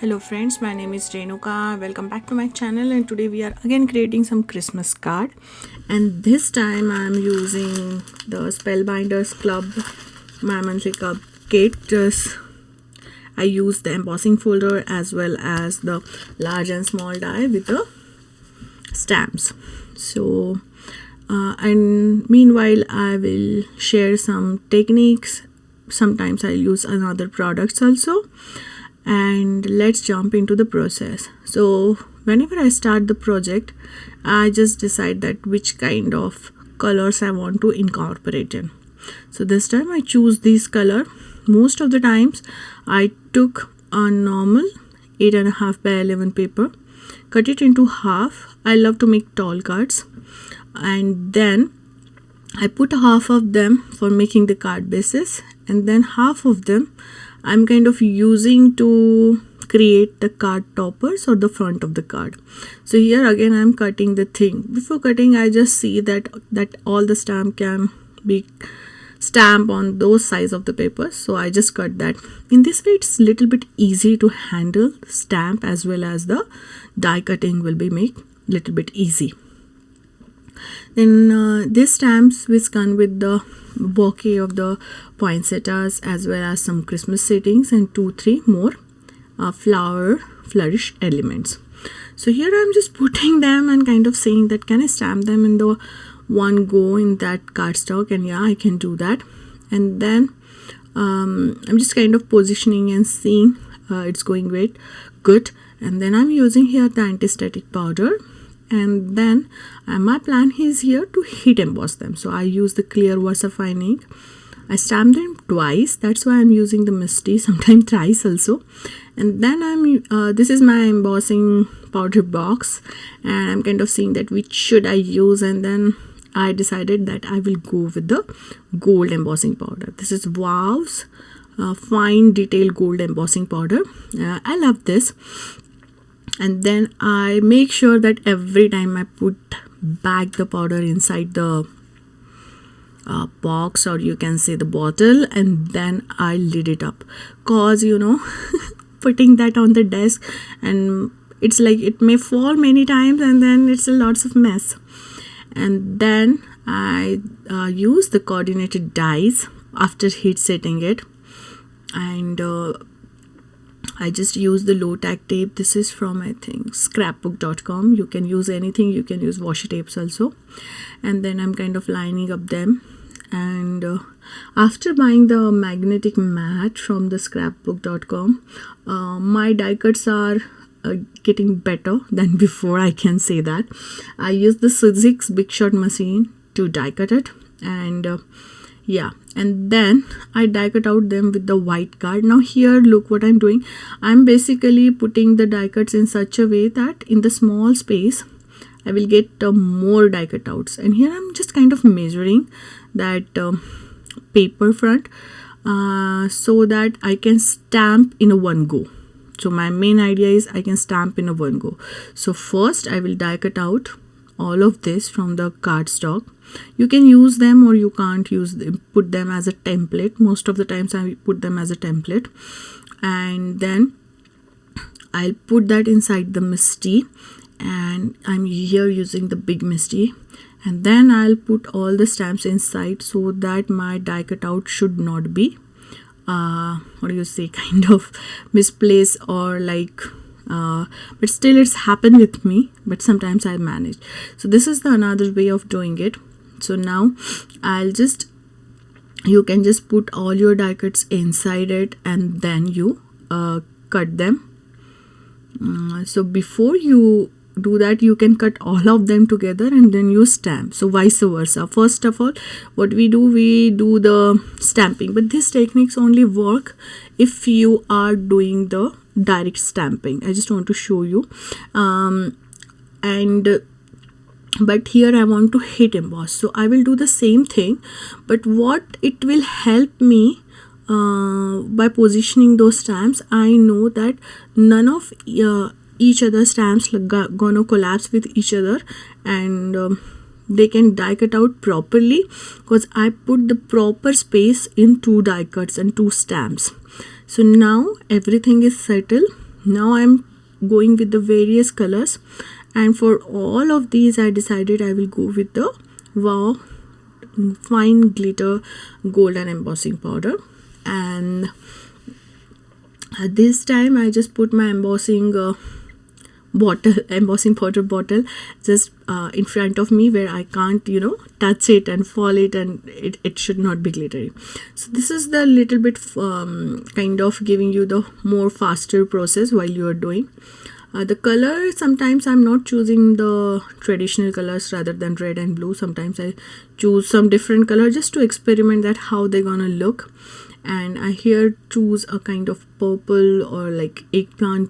Hello friends, my name is Renuka. Welcome back to my channel, and today we are again creating some Christmas card, and this time I am using the Spellbinders Club my monthly cup kit. I use the embossing folder as well as the large and small die with the stamps. So and meanwhile I will share some techniques. Sometimes I'll use another products also, and let's jump into the process. So whenever I start the project, I just decide that which kind of colors I want to incorporate in. So this time I choose this color. Most of the times I took a normal 8.5 by 11 paper, cut it into half. I love to make tall cards, and then I put half of them for making the card bases, and then half of them I'm kind of using to create the card toppers or the front of the card. So here again I'm cutting the thing. Before cutting, I just see that all the stamp can be stamped on those size of the paper, so I just cut that. In this way it's little bit easy to handle stamp, as well as the die cutting will be make little bit easy. Then this stamps which come with the bouquet of the poinsettias, as well as some Christmas settings and 2-3 more flourish elements. So here I'm just putting them and kind of saying that can I stamp them in the one go in that cardstock, and yeah, I can do that. And then I'm just kind of positioning and seeing it's going good. And then I'm using here the anti-static powder, and then my plan is here to heat emboss them. So I use the clear VersaFine ink. I stamp them twice, that's why I'm using the misty, sometimes thrice also. And then this is my embossing powder box, and I'm kind of seeing that which should I use, and then I decided that I will go with the gold embossing powder. This is Wow's fine detail gold embossing powder. I love this. And then I make sure that every time I put back the powder inside the box, or you can say the bottle, and then I lid it up, cause putting that on the desk, and it's like it may fall many times, and then it's a lots of mess. And then I use the coordinated dies after heat setting it, and I just use the low tack tape. This is from, I think, scrapbook.com. You can use anything, you can use washi tapes also. And then I'm kind of lining up them. And after buying the magnetic mat from the scrapbook.com, my die cuts are getting better than before, I can say that. I use the Suzuki's Big Shot machine to die cut it, and yeah, and then I die cut out them with the white card. Now here look what I'm doing. I'm basically putting the die cuts in such a way that in the small space I will get more die cut outs. And here I'm just kind of measuring that paper front so that I can stamp in a one go. So my main idea is I can stamp in a one go. So first I will die cut out all of this from the cardstock. You can use them or you can't use them, put them as a template. Most of the times I put them as a template, and then I'll put that inside the misty, and I'm here using the big misty, and then I'll put all the stamps inside so that my die cut out should not be what do you say, kind of misplaced, or like but still it's happened with me, but sometimes I manage. So this is the another way of doing it. So now you can just put all your die cuts inside it, and then you cut them. So before you do that, you can cut all of them together and then you stamp. So vice versa. First of all, what we do the stamping, but these techniques only work if you are doing the direct stamping. I just want to show you. But here I want to hit emboss, so I will do the same thing, but what it will help me by positioning those stamps, I know that none of each other stamps gonna collapse with each other, and they can die cut out properly, because I put the proper space in 2 die cuts and 2 stamps. So now everything is settled. Now I'm going with the various colors, and for all of these I decided I will go with the Wow fine glitter golden embossing powder. And this time I just put my embossing embossing powder bottle just in front of me, where I can't touch it and fall it, and it should not be glittery. So this is the little bit kind of giving you the more faster process while you are doing. The color, sometimes I'm not choosing the traditional colors rather than red and blue. Sometimes I choose some different color just to experiment that how they're gonna look. And I here choose a kind of purple or like eggplant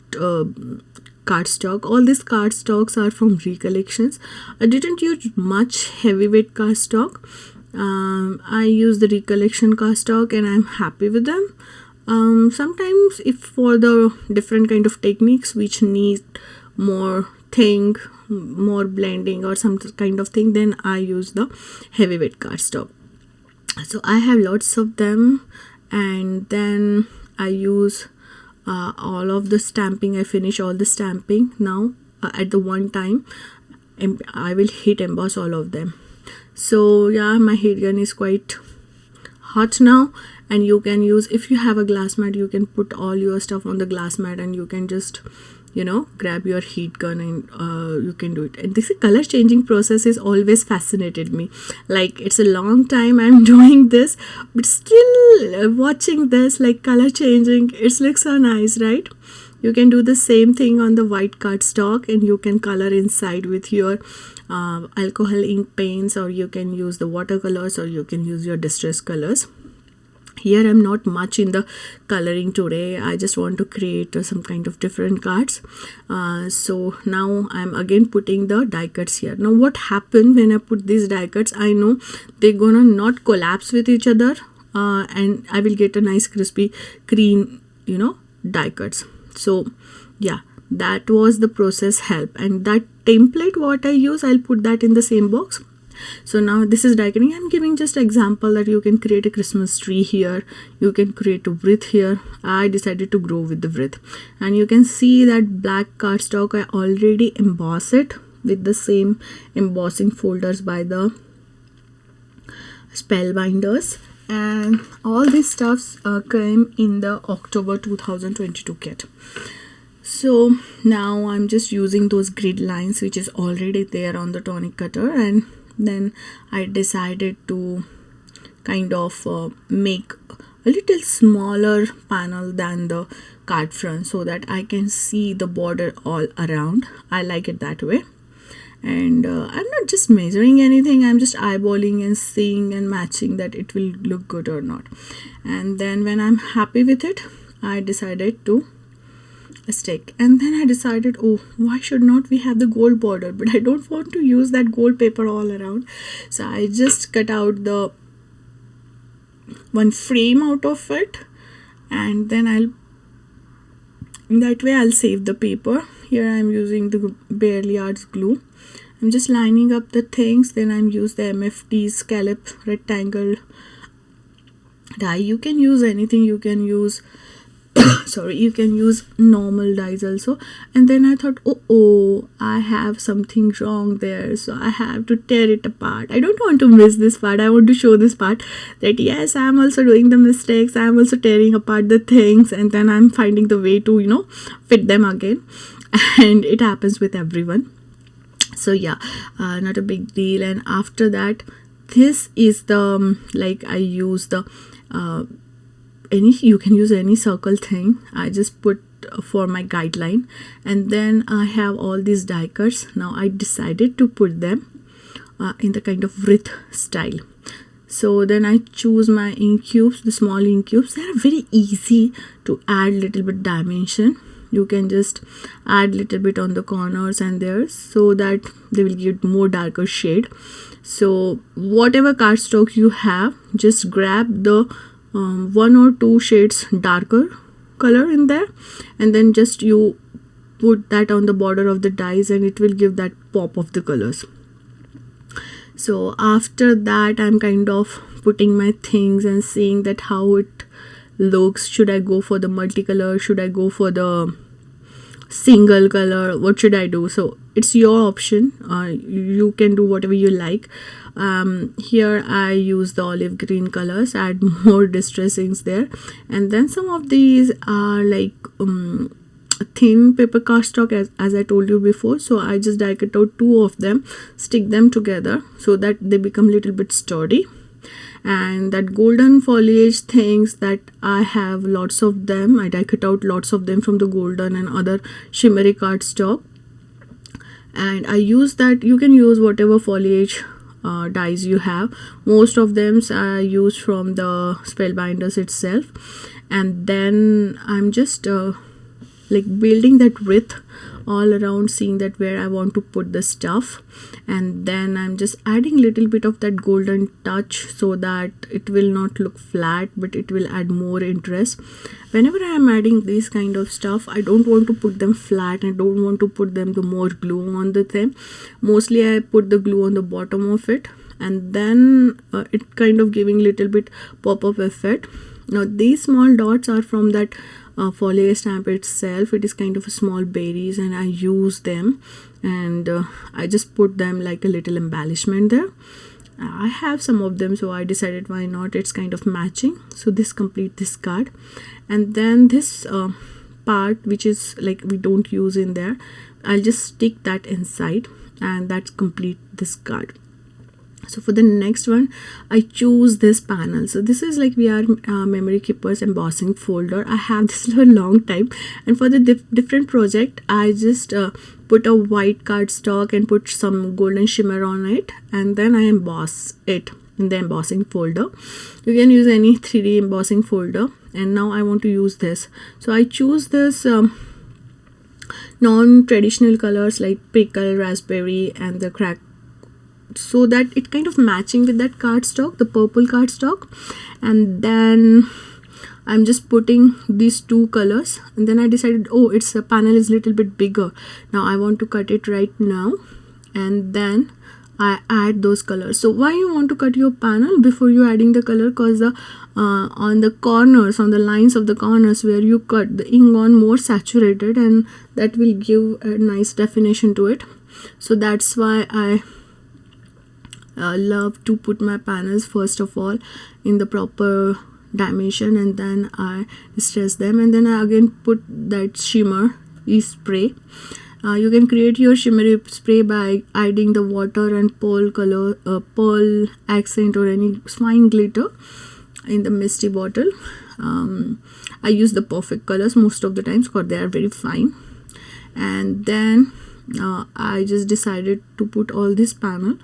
cardstock. All these cardstocks are from Recollections. I didn't use much heavyweight cardstock. I use the Recollection cardstock and I'm happy with them. Sometimes if for the different kind of techniques which need more thing, more blending or some kind of thing, then I use the heavyweight cardstock. So I have lots of them, and then I use all of the stamping. I finish all the stamping now at the one time, and I will heat emboss all of them. So yeah, my heat gun is quite hot now, and you can use, if you have a glass mat, you can put all your stuff on the glass mat and you can just grab your heat gun and you can do it. And this color changing process is always fascinated me. Like, it's a long time I'm doing this, but still watching this like color changing, it looks so nice, right? You can do the same thing on the white cardstock and you can color inside with your alcohol ink paints, or you can use the watercolors, or you can use your distress colors. Here I'm not much in the coloring today. I just want to create some kind of different cards. So now I'm again putting the die cuts here. Now what happened when I put these die cuts, I know they're gonna not collapse with each other, and I will get a nice crispy cream die cuts. So yeah, that was the process help. And that template what I use, I'll put that in the same box. So now this is die cutting. I'm giving just example that you can create a Christmas tree here, you can create a wreath here. I decided to go with the wreath, and you can see that black cardstock I already emboss it with the same embossing folders by the Spellbinders. And all these stuffs came in the October 2022 kit. So now I'm just using those grid lines which is already there on the tonic cutter, and then I decided to kind of make a little smaller panel than the card front so that I can see the border all around. I like it that way. And I'm not just measuring anything, I'm just eyeballing and seeing and matching that it will look good or not. And then when I'm happy with it, I decided to stick. And then I decided, oh, why should not we have the gold border? But I don't want to use that gold paper all around. So I just cut out the one frame out of it, and then that way I'll save the paper. Here I'm using the Barely Arts glue. I'm just lining up the things. Then I'm use the MFT scallop rectangle die. You can use anything. You can use you can use normal dies also. And then I thought, oh, I have something wrong there, so I have to tear it apart. I don't want to miss this part. I want to show this part that yes, I'm also doing the mistakes, I'm also tearing apart the things, and then I'm finding the way to fit them again. And it happens with everyone. So yeah, not a big deal. And after that, this is the I use the you can use any circle thing. I just put for my guideline, and then I have all these die cuts. Now I decided to put them in the kind of wreath style. So then I choose my ink cubes, the small ink cubes. They are very easy to add little bit dimension. You can just add little bit on the corners and there, so that they will give more darker shade. So whatever cardstock you have, just grab the one or two shades darker color in there, and then just you put that on the border of the dies, and it will give that pop of the colors. So after that, I'm kind of putting my things and seeing that how it looks. Should I go for the multicolor? Should I go for the single color, what should I do? So it's your option. You can do whatever you like. Here I use the olive green colors, add more distressings there, and then some of these are like thin paper cardstock, as I told you before. So I just die cut out 2 of them, stick them together so that they become little bit sturdy. And that golden foliage things, that I have lots of them. I die cut out lots of them from the golden and other shimmery cardstock, and I use that. You can use whatever foliage dies you have. Most of them I use from the Spellbinders itself, and then I'm just like building that width all around, seeing that where I want to put the stuff, and then I'm just adding little bit of that golden touch so that it will not look flat, but it will add more interest. Whenever I am adding this kind of stuff, I don't want to put them flat. I don't want to put them the more glue on the thing. Mostly I put the glue on the bottom of it, and then it kind of giving little bit pop-up effect. Now these small dots are from that foliage stamp itself. It is kind of a small berries, and I use them, and I just put them like a little embellishment there. I have some of them, so I decided why not, it's kind of matching. So this complete this card, and then this part which is like we don't use in there, I'll just stick that inside, and that's complete this card. So for the next one, I choose this panel. So this is like VR Memory Keepers embossing folder. I have this for a long time, and for the different project, I just put a white cardstock and put some golden shimmer on it, and then I emboss it in the embossing folder. You can use any 3D embossing folder, and now I want to use this. So I choose this non-traditional colors like prickle, raspberry, and the crack, so that it kind of matching with that cardstock, the purple cardstock. And then I'm just putting these 2 colors, and then I decided, oh, it's a panel is little bit bigger. Now I want to cut it right now, and then I add those colors. So why you want to cut your panel before you adding the color? Because the on the corners, on the lines of the corners where you cut, the ink on more saturated, and that will give a nice definition to it. So that's why I love to put my panels first of all in the proper dimension, and then I distress them, and then I again put that shimmer spray. You can create your shimmery spray by adding the water and pearl color, pearl accent, or any fine glitter in the misty bottle. I use the perfect colors most of the times because they are very fine. And then I just decided to put all this panel,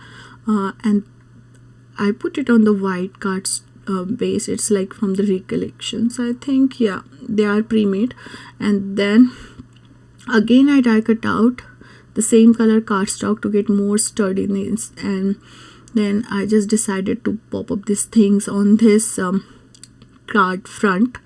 and I put it on the white cards base. It's like from the Recollections, I think. Yeah, they are pre-made. And then again I die cut out the same color cardstock to get more sturdiness, and then I just decided to pop up these things on this card front.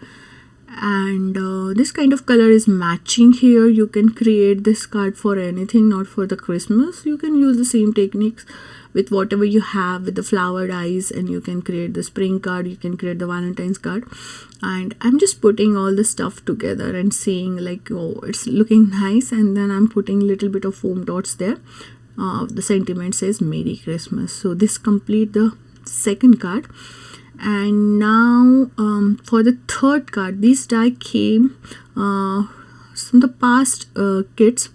And this kind of color is matching here. You can create this card for anything, not for the Christmas. You can use the same techniques with whatever you have, with the flowered eyes, and you can create the spring card, you can create the Valentine's card. And I'm just putting all the stuff together and seeing like, oh, it's looking nice. And then I'm putting little bit of foam dots there. The sentiment says Merry Christmas. So this complete the second card. And now for the third card, this die came from the past kits,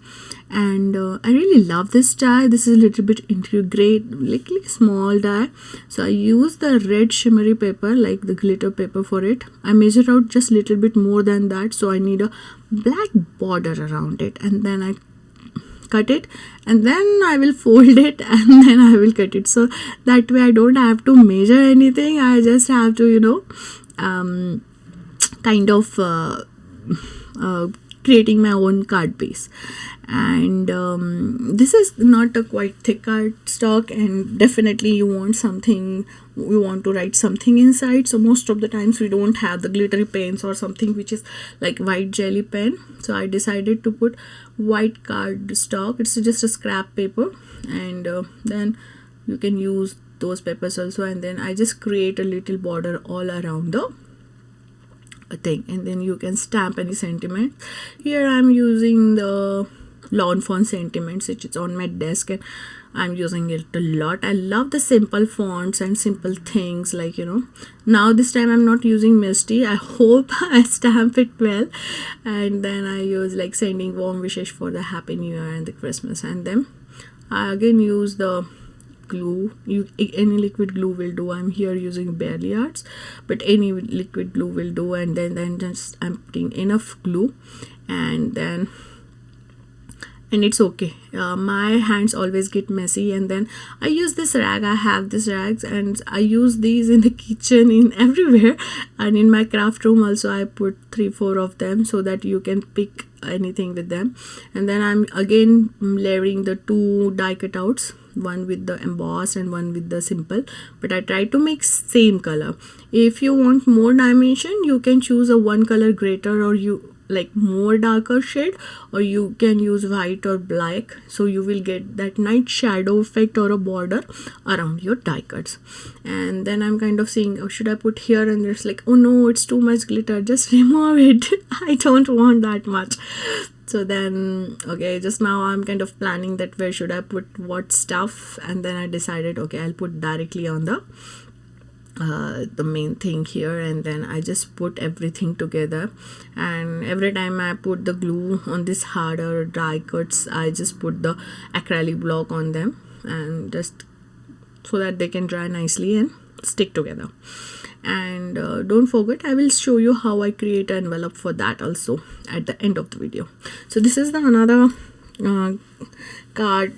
and I really love this die. This is a little bit integrate, like small die. So I use the red shimmery paper, like the glitter paper for it. I measure out just little bit more than that, so I need a black border around it, and then I cut it, and then I will fold it, and then I will cut it. So that way I don't have to measure anything. I just have to, you know, kind of creating my own card base. And this is not a quite thick cardstock, and definitely you want something, we want to write something inside. So most of the times we don't have the glittery pens or something which is like white jelly pen. So I decided to put white cardstock. It's just a scrap paper, and then you can use those papers also. And then I just create a little border all around the thing, and then you can stamp any sentiment. Here I'm using the lawn font sentiments, which is on my desk, and I'm using it a lot. I love the simple fonts and simple things, like, you know. Now this time I'm not using Misty. I hope I stamp it well. And then I use like sending warm wishes for the Happy New Year and the Christmas. And then I again use the glue. Any liquid glue will do. I'm here using Barely Arts, but any liquid glue will do. And then just I'm putting enough glue, and it's okay. My hands always get messy, and then I use this rag. I have this rags, and I use these in the kitchen, in everywhere, and in my craft room also I put 3-4 of them so that you can pick anything with them. And then I'm again layering the 2 die cutouts, one with the embossed and one with the simple, but I try to make same color. If you want more dimension, you can choose a 1 color greater, or you like more darker shade, or you can use white or black, so you will get that night shadow effect or a border around your die cuts. And then I'm kind of saying, oh, should I put here? And there's like, oh no, it's too much glitter, just remove it. I don't want that much. So then, okay, just now I'm kind of planning that where should I put what stuff, and then I decided, okay, I'll put directly on the main thing here, and then I just put everything together. And every time I put the glue on this harder die cuts, I just put the acrylic block on them, and just so that they can dry nicely and stick together. And don't forget, I will show you how I create an envelope for that also at the end of the video. So this is the another card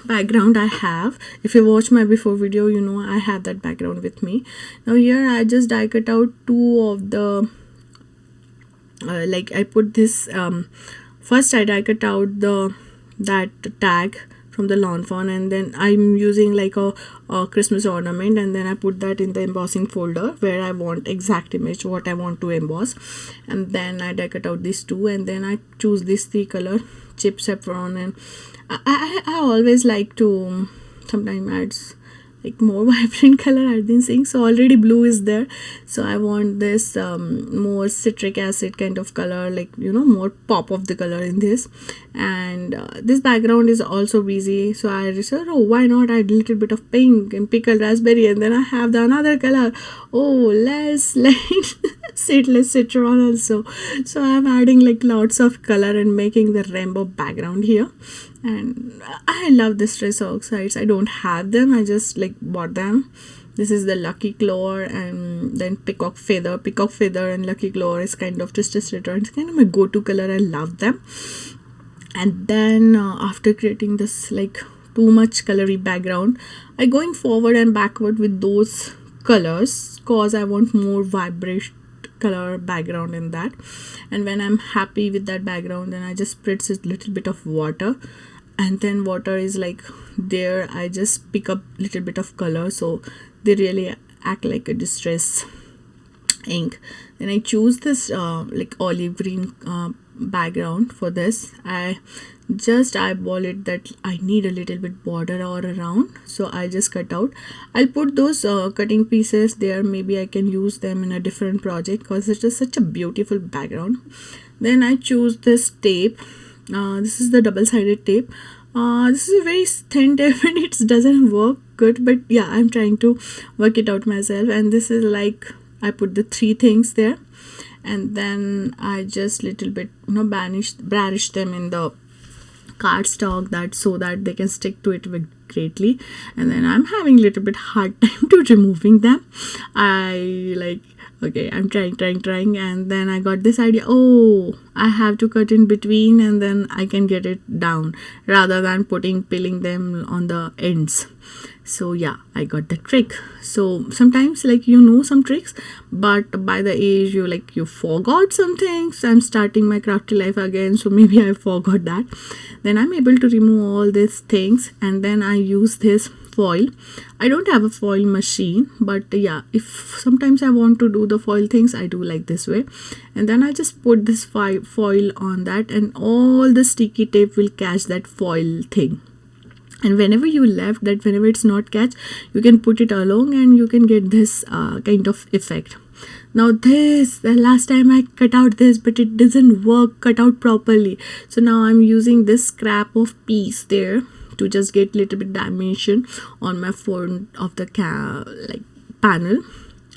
background I have. If you watch my before video, you know I have that background with me. Now here I just die cut out 2 of the like I put this first I die cut out that tag from the lawn fawn, and then I'm using like a Christmas ornament, and then I put that in the embossing folder where I want exact image what I want to emboss. And then I die cut out these 2, and then I choose this 3 color chip saffron. And I always like to sometimes add like more vibrant color, I've been saying. So already blue is there, so I want this more citric acid kind of color, like, you know, more pop of the color in this. And this background is also busy, so I said, oh, why not add a little bit of pink and pickled raspberry, and then I have the another color, oh, less like seedless citron also. So I'm adding like lots of color and making the rainbow background here. And I love the stress oxides. I don't have them, I just like bought them. This is the Lucky Claw, and then Peacock Feather and Lucky Claw is kind of just return. It's kind of my go-to color. I love them. And then after creating this like too much colory background, I going forward and backward with those colors cause I want more vibrant color background in that. And when I'm happy with that background, then I just spritz a little bit of water, and then water is like there, I just pick up little bit of color, so they really act like a distress ink. Then I choose this like olive green background for this. I just eyeball it that I need a little bit border all around, so I just cut out. I'll put those cutting pieces there, maybe I can use them in a different project because it's just such a beautiful background. Then I choose this tape. This is the double-sided tape. This is a very thin tape and it doesn't work good, but yeah, I'm trying to work it out myself. And this is like I put the 3 things there, and then I just little bit, you know, brandish them in the cardstock, that so that they can stick to it greatly. And then I'm having a little bit hard time to removing them. I like, okay, I'm trying, and then I got this idea, oh, I have to cut in between and then I can get it down rather than peeling them on the ends. So yeah, I got the trick. So sometimes, like, you know some tricks, but by the age you forgot some things. I'm starting my crafty life again, so maybe I forgot that. Then I'm able to remove all these things, and then I use this foil. I don't have a foil machine, but yeah, if sometimes I want to do the foil things, I do like this way. And then I just put this foil on that, and all the sticky tape will catch that foil thing. And whenever you left that, whenever it's not catch, you can put it along and you can get this kind of effect. Now this, the last time I cut out this, but it doesn't work cut out properly. So now I'm using this scrap of piece there to just get little bit dimension on my front of the panel.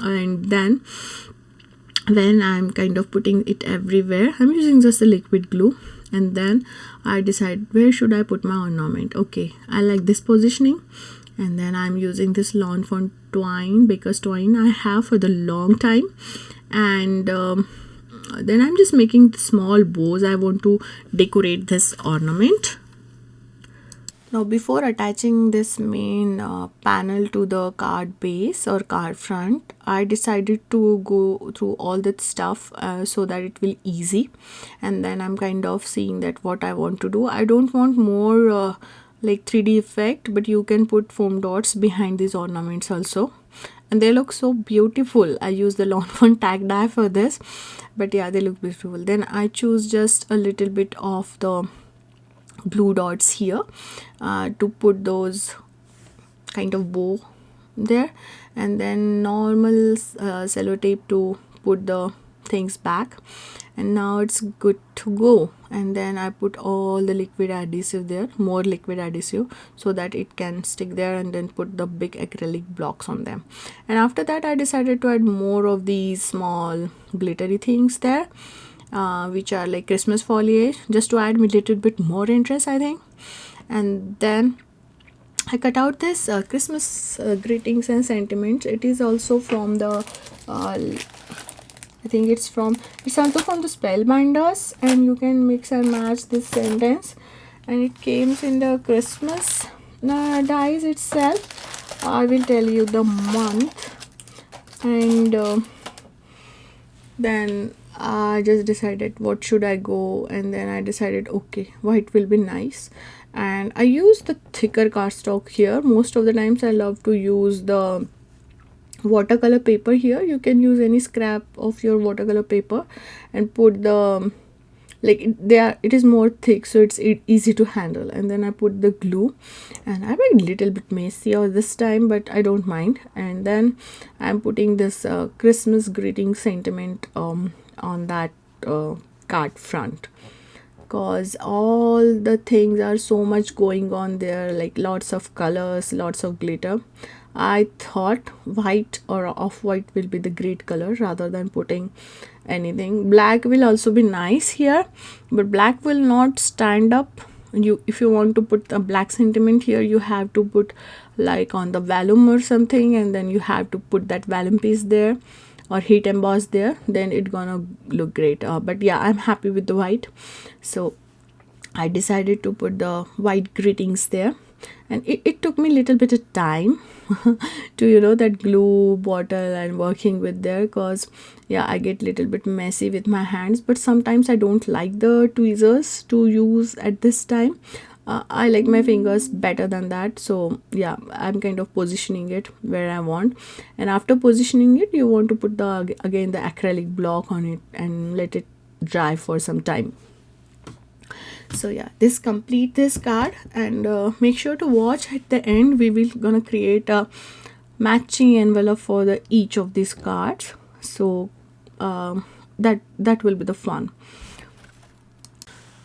And then when I'm kind of putting it everywhere, I'm using just a liquid glue. And then I decide where should I put my ornament. Okay, I like this positioning. And then I'm using this lawn fawn twine, because twine I have for the long time. And then I'm just making small bows. I want to decorate this ornament. Now before attaching this main panel to the card base or card front, I decided to go through all that stuff so that it will easy. And then I'm kind of seeing that what I want to do. I don't want more like 3D effect, but you can put foam dots behind these ornaments also. And they look so beautiful. I use the lawn fawn tag die for this, but yeah, they look beautiful. Then I choose just a little bit of the glue dots here to put those kind of bow there, and then normal sellotape to put the things back. And now it's good to go. And then I put all the liquid adhesive there, more liquid adhesive, so that it can stick there, and then put the big acrylic blocks on them. And after that I decided to add more of these small glittery things there, which are like Christmas foliage, just to add me a little bit more interest, I think. And then I cut out this Christmas greetings and sentiments. It is also from the I think it's also from the Spellbinders, and you can mix and match this sentence. And it came in the Christmas dies itself. I will tell you the month. And then I just decided what should I go, and then I decided okay, white will be nice. And I use the thicker cardstock here. Most of the times I love to use the watercolor paper here. You can use any scrap of your watercolor paper and put the it is more thick, so it's easy to handle. And then I put the glue, and I'm a little bit messy this time, but I don't mind. And then I'm putting this Christmas greeting sentiment on that card front, because all the things are so much going on there, like lots of colors, lots of glitter. I thought white or off-white will be the great color rather than putting anything. Black will also be nice here, but black will not stand up. If you want to put a black sentiment here, you have to put like on the vellum or something, and then you have to put that vellum piece there or heat emboss there, then it's gonna look great. But yeah, I'm happy with the white, so I decided to put the white greetings there. And it took me a little bit of time to that glue bottle and working with there, because yeah, I get little bit messy with my hands, but sometimes I don't like the tweezers to use at this time. I like my fingers better than that. So yeah, I'm kind of positioning it where I want, and after positioning it, you want to put the again the acrylic block on it and let it dry for some time. So yeah, this complete this card, and make sure to watch at the end. We will gonna create a matching envelope for the each of these cards, so that will be the fun.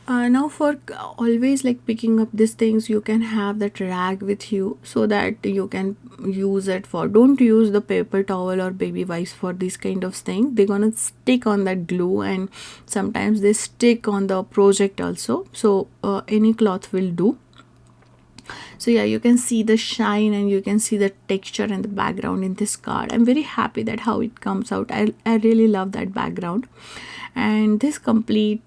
Now for always like picking up these things, you can have that rag with you so that you can use it for, don't use the paper towel or baby wipes for this kind of thing. They're gonna stick on that glue, and sometimes they stick on the project also, so any cloth will do. So yeah, you can see the shine and you can see the texture and the background in this card. I'm very happy that how it comes out. I really love that background. And this complete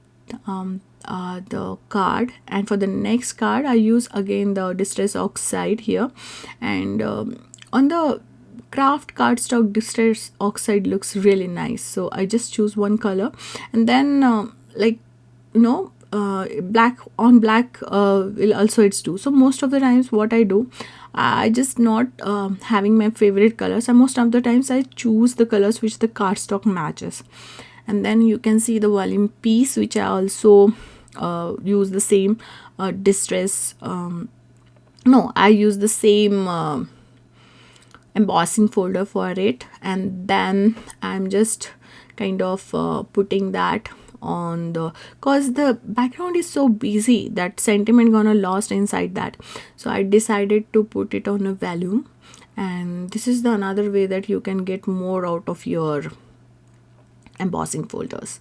the card. And for the next card, I use again the distress oxide here, and on the craft cardstock, distress oxide looks really nice, so I just choose one color. And then black on black will also it's do. So most of the times what I do, I just not having my favorite colors, and most of the times I choose the colors which the cardstock matches. And then you can see the volume piece, which I also use the same distress I use the same embossing folder for it, and then I'm just kind of putting that on the, cause the background is so busy that sentiment gonna lost inside that. So I decided to put it on a volume, and this is the another way that you can get more out of your embossing folders.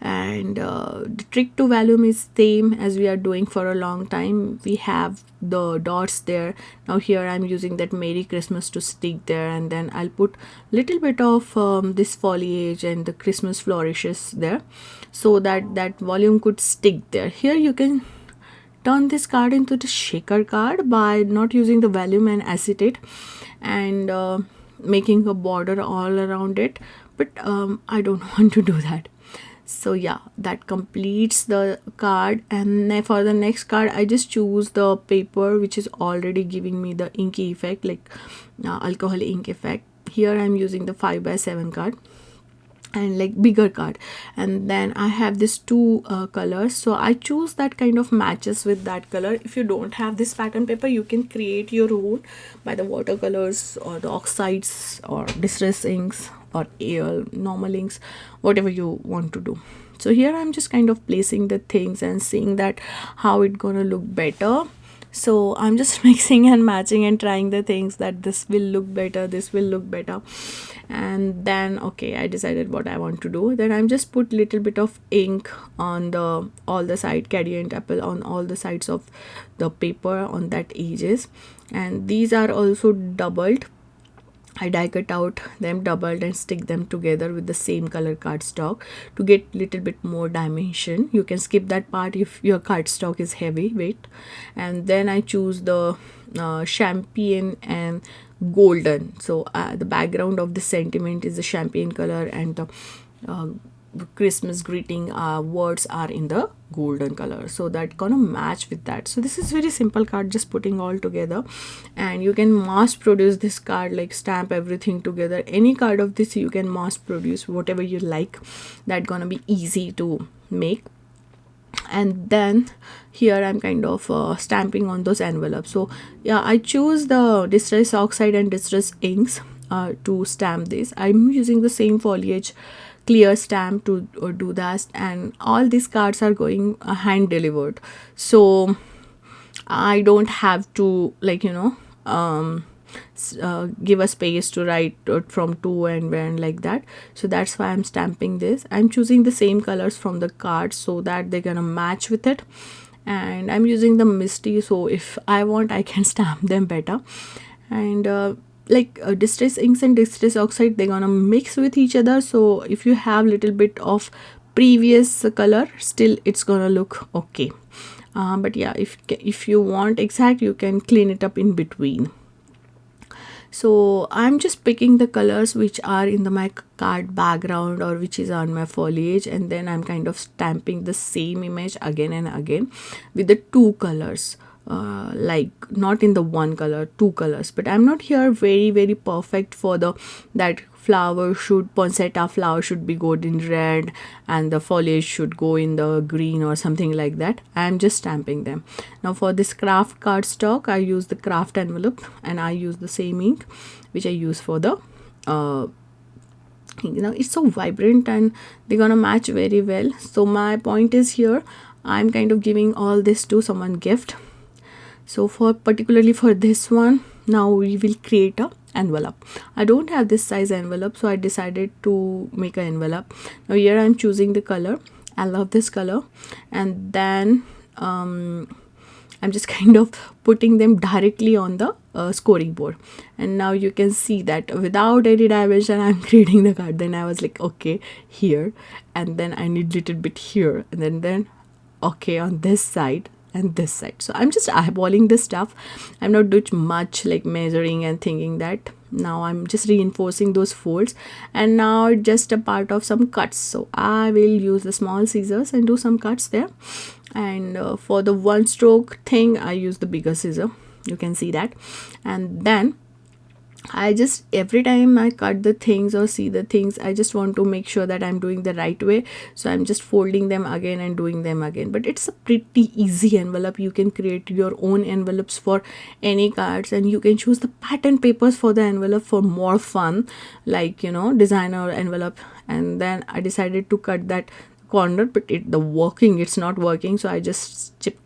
And the trick to volume is same as we are doing for a long time. We have the dots there. Now here I'm using that Merry Christmas to stick there, and then I'll put little bit of this foliage and the Christmas flourishes there, so that that volume could stick there. Here you can turn this card into the shaker card by not using the volume and acetate, and making a border all around it, but I don't want to do that. So yeah, that completes the card. And then for the next card I just choose the paper which is already giving me the inky effect, like alcohol ink effect. Here I'm using the 5x7 card and like bigger card, and then I have this two colors, so I choose that kind of matches with that color. If you don't have this pattern paper, you can create your own by the watercolors or the oxides or distress inks or normal inks, whatever you want to do. So here I'm just kind of placing the things and seeing that how it gonna look better. So I'm just mixing and matching and trying the things that this will look better, this will look better. And then okay, I decided what I want to do. Then I'm just put little bit of ink on the all the side, Cadiant apple on all the sides of the paper on that edges, and these are also doubled. I die cut out them doubled and stick them together with the same color cardstock to get little bit more dimension. You can skip that part if your cardstock is heavy weight. And then I choose the champagne and golden. So the background of the sentiment is the champagne color, and the Christmas greeting words are in the golden color, so that gonna match with that. So this is very simple card, just putting all together, and you can mass produce this card, like stamp everything together. Any card of this you can mass produce, whatever you like, that gonna be easy to make. And then here I'm kind of stamping on those envelopes. So yeah, I choose the distress oxide and distress inks to stamp this. I'm using the same foliage clear stamp to do that, and all these cards are going hand delivered, so I don't have to, like, you know, give a space to write from to and when, like that. So that's why I'm stamping this. I'm choosing the same colors from the cards so that they're gonna match with it, and I'm using the misty, so if I want I can stamp them better. And like distress inks and distress oxide, they're gonna mix with each other, so if you have little bit of previous color, still it's gonna look okay. But yeah, if you want exact, you can clean it up in between. So I'm just picking the colors which are in my card background or which is on my foliage, and then I'm kind of stamping the same image again and again with the two colors. Like not in the one color, two colors. But I'm not here very perfect for the that flower should, poinsettia flower should be good in red and the foliage should go in the green or something like that. I'm just stamping them. Now for this craft cardstock, I use the craft envelope, and I use the same ink which I use for the you know, it's so vibrant and they're gonna match very well. So my point is here, I'm kind of giving all this to someone gift. So for particularly for this one, now we will create a envelope. I don't have this size envelope, so I decided to make an envelope. Now here I'm choosing the color. I love this color, and then I'm just kind of putting them directly on the scoring board. And now you can see that without any dimension I'm creating the card. Then I was like, okay, here, and then I need little bit here, and then okay on this side and this side. So I'm just eyeballing this stuff. I'm not doing much like measuring and thinking that. Now I'm just reinforcing those folds, and now just a part of some cuts. So I will use the small scissors and do some cuts there. And for the one stroke thing, I use the bigger scissor. You can see that. And then I just, every time I cut the things or see the things, I just want to make sure that I'm doing the right way. So I'm just folding them again and doing them again. But it's a pretty easy envelope. You can create your own envelopes for any cards, and you can choose the pattern papers for the envelope for more fun, like, designer envelope. And then I decided to cut that corner, but it's not working, so I just chipped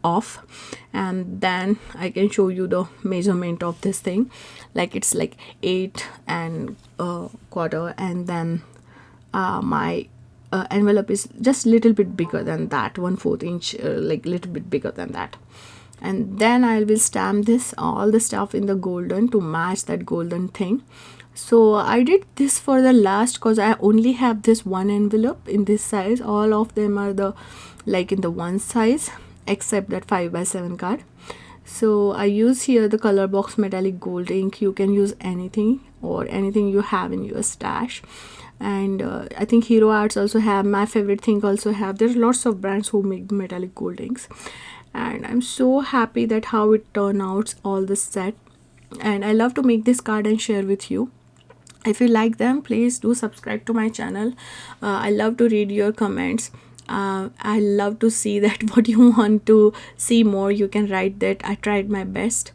off. And then I can show you the measurement of this thing. Like, it's like 8 and a quarter, and then my envelope is just little bit bigger than that, 1/4 inch, like little bit bigger than that. And then I will stamp this all the stuff in the golden to match that golden thing. So I did this for the last, because I only have this one envelope in this size. All of them are the like in the one size, except that 5x7 card. So I use here the color box metallic gold ink. You can use anything or anything you have in your stash. And I think Hero Arts also have, my favorite thing also have, there's lots of brands who make metallic gold inks. And I'm so happy that how it turned out, all the set. And I love to make this card and share with you. If you like them, please do subscribe to my channel. I love to read your comments. I love to see that what you want to see more. You can write that. I tried my best.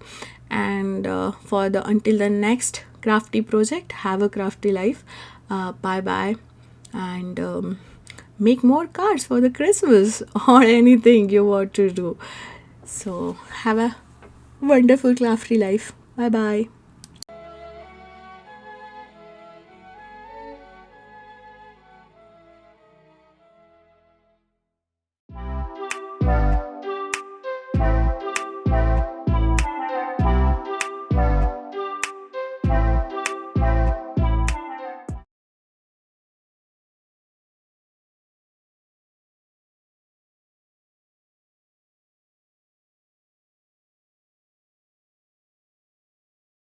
And until the next crafty project, have a crafty life. Bye bye. And make more cards for the Christmas or anything you want to do. So have a wonderful crafty life. Bye bye.